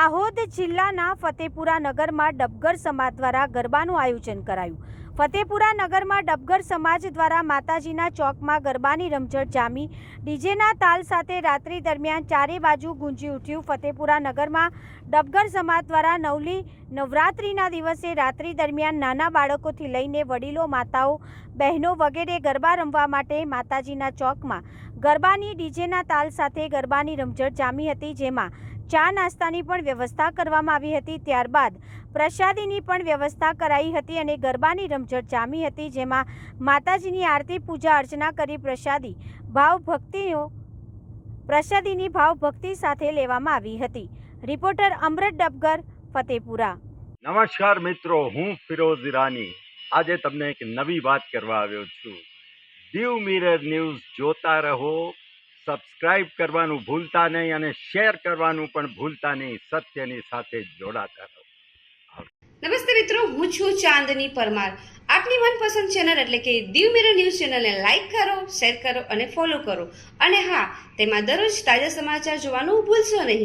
દાહોદ જિલ્લાના ફતેપુરા નગરમાં ડબગર સમાજ દ્વારા ગરબાનું આયોજન કરાયું। ફતેપુરા નગરમાં ડબગર સમાજ દ્વારા માતાજીના ચોકમાં ગરબાની રમઝટ જામી ડીજેના તાલ સાથે રાત્રિ દરમિયાન ચારે બાજુ ગુંજી ઉઠ્યું। ફતેપુરા નગરમાં ડબગર સમાજ દ્વારા નવરાત્રિના દિવસે રાત્રિ દરમિયાન નાના બાળકોથી લઈને વડીલો, માતાઓ, બહેનો વગેરે ગરબા રમવા માટે માતાજીના ચોકમાં ગરબાની ડીજેના તાલ સાથે ગરબાની રમઝટ જામી હતી, જેમાં ચા નાસ્તાની પણ વ્યવસ્થા કરવામાં આવી હતી। ત્યારબાદ પ્રસાદીની પણ વ્યવસ્થા કરાઈ હતી અને ગરબાની રમઝટ જામી હતી, જેમાં માતાજીની આરતી, પૂજા અર્ચના કરી પ્રસાદીની ભાવભક્તિ સાથે લેવામાં આવી હતી। રિપોર્ટર અમૃત ડબગર, ફતેપુરા। નમસ્કાર મિત્રો, હું ફિરોઝ ઈરાની આજે તમને એક નવી વાત કરવા આવ્યો છું। દીવ મિરર ન્યૂઝ જોતા રહો, સબસ્ક્રાઇબ કરવાનું ભૂલતા નહીં અને શેર કરવાનું પણ ભૂલતા નહીં। સત્યની સાથે જોડાતા રહો। નમસ્તે મિત્રો, હું છું ચાંદની પરમાર। આપની મનપસંદ ચેનલ એટલે કે દીવ મિરર ન્યૂઝ ચેનલને લાઈક કરો, શેર કરો અને ફોલો કરો, અને હા, તેમાં દરરોજ તાજા સમાચાર જોવાનું ભૂલશો નહીં।